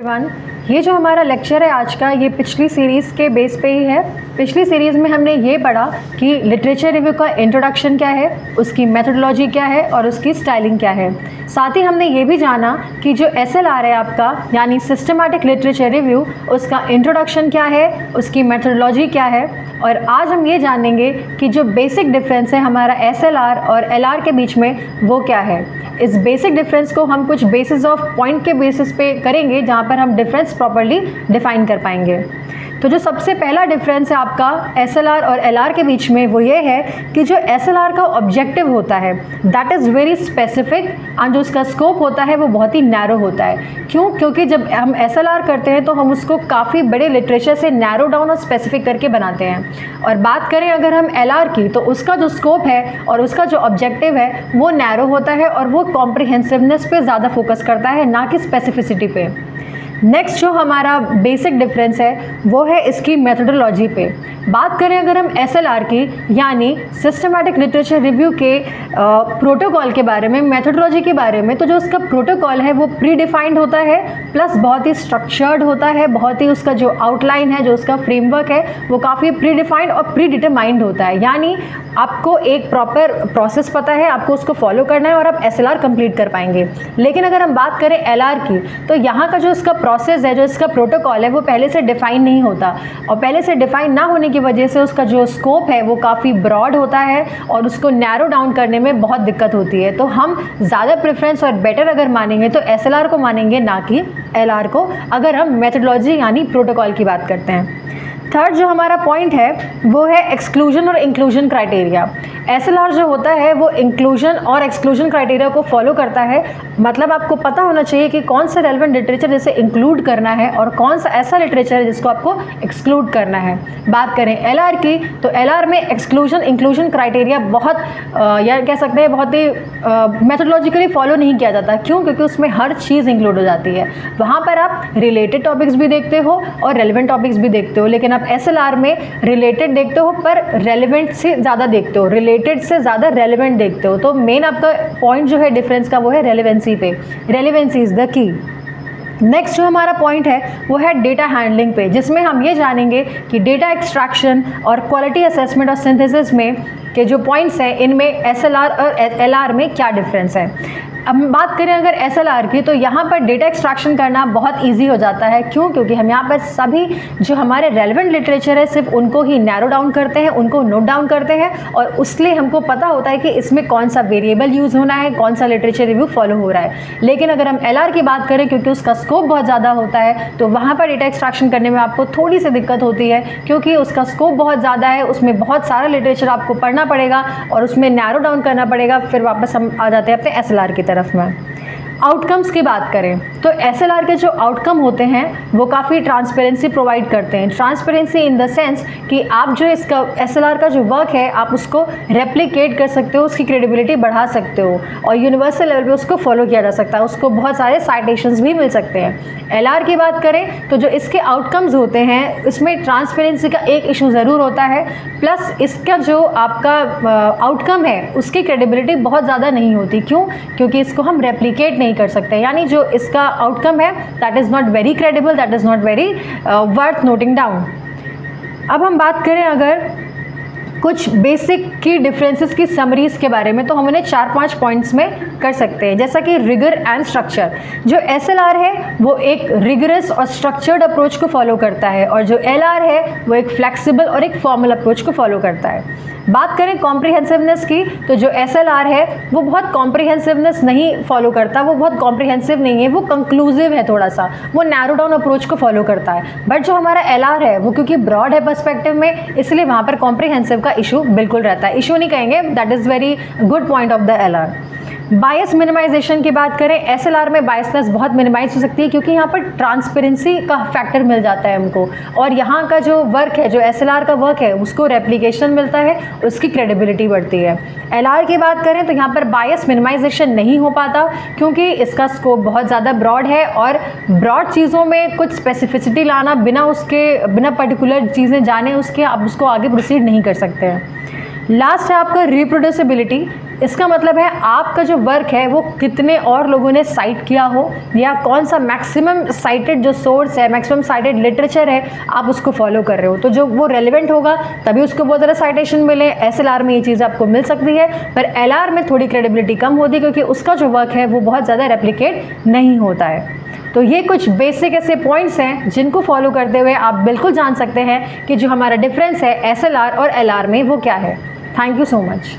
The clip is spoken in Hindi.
एवरीवन, ये जो हमारा लेक्चर है आज का, ये पिछली सीरीज़ के बेस पे ही है। पिछली सीरीज़ में हमने ये पढ़ा कि लिटरेचर रिव्यू का इंट्रोडक्शन क्या है, उसकी मेथोडोलॉजी क्या है और उसकी स्टाइलिंग क्या है। साथ ही हमने ये भी जाना कि जो SLR है आपका, यानी सिस्टमैटिक लिटरेचर रिव्यू, उसका इंट्रोडक्शन क्या है, उसकी मेथोडोलॉजी क्या है। और आज हम ये जानेंगे कि जो बेसिक डिफरेंस है हमारा SLR और LR के बीच में, वो क्या है। इस बेसिक डिफरेंस को हम कुछ बेसिस ऑफ पॉइंट के बेसिस पे करेंगे, जहाँ पर हम डिफरेंस प्रॉपर्ली डिफाइन कर पाएंगे। तो जो सबसे पहला डिफरेंस है आपका SLR और LR के बीच में, वो ये है कि जो SLR का ऑब्जेक्टिव होता है that is very specific, and जो उसका स्कोप होता है वो बहुत ही नैरो होता है। क्यों? क्योंकि जब हम SLR करते हैं तो हम उसको काफ़ी बड़े लिटरेचर से नैरो डाउन और स्पेसिफिक करके बनाते हैं। और बात करें अगर हम LR की, तो उसका जो स्कोप है और उसका जो ऑब्जेक्टिव है वो नैरो होता है और वो कॉम्प्रिहेंसिवनेस पे ज़्यादा फोकस करता है, ना कि स्पेसिफिसिटी पे। नेक्स्ट जो हमारा बेसिक डिफरेंस है वो है इसकी मेथोडोलॉजी पे। बात करें अगर हम SLR की, यानी सिस्टमैटिक लिटरेचर रिव्यू के प्रोटोकॉल के बारे में, मेथोडोलॉजी के बारे में, तो जो उसका प्रोटोकॉल है वो प्री डिफाइंड होता है, प्लस बहुत ही स्ट्रक्चर्ड होता है। बहुत ही उसका जो आउटलाइन है, जो उसका फ्रेमवर्क है, वो काफ़ी प्री डिफाइंड और प्री डिटरमाइंड होता है। यानी आपको एक प्रॉपर प्रोसेस पता है, आपको उसको फॉलो करना है और आप SLR कंप्लीट कर पाएंगे। लेकिन अगर हम बात करें LR की, तो यहाँ का जो इसका प्रोसेस है, जो इसका प्रोटोकॉल है, वो पहले से डिफाइन नहीं होता, और पहले से डिफाइन ना होने की वजह से उसका जो स्कोप है वो काफ़ी ब्रॉड होता है और उसको नैरो डाउन करने में बहुत दिक्कत होती है। तो हम ज़्यादा प्रेफरेंस और बेटर अगर मानेंगे तो SLR को मानेंगे, ना कि LR को, अगर हम मेथोडोलॉजी यानी प्रोटोकॉल की बात करते हैं। थर्ड जो हमारा पॉइंट है वो है एक्सक्लूजन और इंक्लूजन क्राइटेरिया। SLR जो होता है वो इंक्लूजन और एक्सक्लूजन क्राइटेरिया को फॉलो करता है। मतलब आपको पता होना चाहिए कि कौन सा रेलेवेंट लिटरेचर जिसे इंक्लूड करना है और कौन सा ऐसा लिटरेचर है जिसको आपको एक्सक्लूड करना है। बात करें LR की, तो LR में एक्सक्लूजन इंक्लूजन क्राइटेरिया बहुत या कह सकते हैं बहुत ही मेथोडोलॉजिकली फॉलो नहीं किया जाता। क्यों? क्योंकि उसमें हर चीज़ इंक्लूड हो जाती है। वहाँ पर आप रिलेटेड टॉपिक्स भी देखते हो और रेलिवेंट टॉपिक्स भी देखते हो, लेकिन आप SLR में रिलेटेड देखते हो पर रेलिवेंट से ज़्यादा देखते हो, रिलेटेड से ज़्यादा रेलिवेंट देखते हो। तो मेन आपका पॉइंट जो है डिफरेंस का वो है रेलिवेंसी पे। Relevancy is the key. Next जो हमारा पॉइंट है वो है डेटा हैंडलिंग पे, जिसमें हम ये जानेंगे कि डेटा एक्सट्रैक्शन और क्वालिटी असेसमेंट और सिंथेसिस में के जो पॉइंट्स हैं, इनमें SLR और LR में क्या डिफरेंस है। अब बात करें अगर SLR की, तो यहाँ पर डेटा एक्सट्रैक्शन करना बहुत इजी हो जाता है। क्यों? क्योंकि हम यहाँ पर सभी जो हमारे रेलेवेंट लिटरेचर है सिर्फ उनको ही नैरो डाउन करते हैं, उनको नोट डाउन करते हैं, और उसलिए हमको पता होता है कि इसमें कौन सा वेरिएबल यूज़ होना है, कौन सा लिटरेचर रिव्यू फॉलो हो रहा है। लेकिन अगर हम LR की बात करें, क्योंकि उसका स्कोप बहुत ज़्यादा होता है, तो वहाँ पर डेटा एक्सट्रैक्शन करने में आपको थोड़ी सी दिक्कत होती है, क्योंकि उसका स्कोप बहुत ज़्यादा है, उसमें बहुत सारा लिटरेचर आपको पढ़ना पड़ेगा और उसमें नैरो डाउन करना पड़ेगा। फिर वापस हम आ जाते हैं अपने SLR की तरफ में। आउटकम्स की बात करें तो SLR के जो आउटकम होते हैं वो काफ़ी ट्रांसपेरेंसी प्रोवाइड करते हैं। ट्रांसपेरेंसी इन द सेंस कि आप जो इसका SLR का जो वर्क है आप उसको रेप्लिकेट कर सकते हो, उसकी क्रेडिबिलिटी बढ़ा सकते हो और यूनिवर्सल लेवल पे उसको फॉलो किया जा सकता है, उसको बहुत सारे साइटेशंस भी मिल सकते हैं। LR की बात करें तो जो इसके आउटकम्स होते हैं इसमें ट्रांसपेरेंसी का एक इशू ज़रूर होता है, प्लस इसका जो आपका आउटकम है उसकी क्रेडिबिलिटी बहुत ज़्यादा नहीं होती। क्यों? क्योंकि इसको हम रेप्लिकेट नहीं कर सकते, यानी जो इसका आउटकम है that is not very credible, that is not very worth noting down. अब हम बात करें अगर कुछ बेसिक की डिफरेंसेस की समरीज के बारे में, तो हम उन्हें 4-5 पॉइंट्स में कर सकते हैं। जैसा कि रिगर एंड स्ट्रक्चर। जो SLR है वो एक रिगरस और स्ट्रक्चर्ड अप्रोच को फॉलो करता है, और जो LR है वो एक फ्लेक्सिबल और एक फॉर्मल अप्रोच को फॉलो करता है। बात करें कॉम्प्रिहेंसिवनेस की, तो जो SLR है वो बहुत कॉम्प्रिहेंसिवनेस नहीं फॉलो करता, वो बहुत कॉम्प्रिहेंसिव नहीं है, वो कंक्लूसिव है थोड़ा सा, वो नैरो डाउन अप्रोच को फॉलो करता है। बट जो हमारा LR है वो क्योंकि ब्रॉड है पर्सपेक्टिव में, इसलिए वहाँ पर कॉम्प्रिहेंसिव का इशू बिल्कुल रहता है। इशू नहीं कहेंगे, that is very good point of the LR। Bias minimization की बात करें, SLR में बायसनेस बहुत मिनिमाइज हो सकती है, क्योंकि यहाँ पर ट्रांसपेरेंसी का फैक्टर मिल जाता है हमको, और यहाँ का जो वर्क है, जो SLR का वर्क है, उसको रेप्लिकेशन मिलता है, उसकी क्रेडिबिलिटी बढ़ती है। LR की बात करें तो यहाँ पर बायस मिनिमाइजेशन नहीं हो पाता, क्योंकि इसका स्कोप बहुत ज़्यादा ब्रॉड है, और ब्रॉड चीज़ों में कुछ स्पेसिफिसिटी लाना बिना पर्टिकुलर चीज़ें जाने उसके आप उसको आगे प्रोसीड नहीं कर सकते हैं। लास्ट है आपका रिप्रोड्यूसिबिलिटी। इसका मतलब है आपका जो वर्क है वो कितने और लोगों ने साइट किया हो, या कौन सा मैक्सिमम साइटेड जो सोर्स है, मैक्सिमम साइटेड लिटरेचर है, आप उसको फॉलो कर रहे हो। तो जो वो रेलिवेंट होगा तभी उसको बहुत ज़्यादा साइटेशन मिले। SLR में ये चीज़ आपको मिल सकती है, पर LR में थोड़ी क्रेडिबिलिटी कम होती है, क्योंकि उसका जो वर्क है वो बहुत ज़्यादा रेप्लिकेट नहीं होता है। तो ये कुछ बेसिक ऐसे पॉइंट्स हैं जिनको फॉलो करते हुए आप बिल्कुल जान सकते हैं कि जो हमारा डिफरेंस है SLR और LR में वो क्या है। Thank you so much.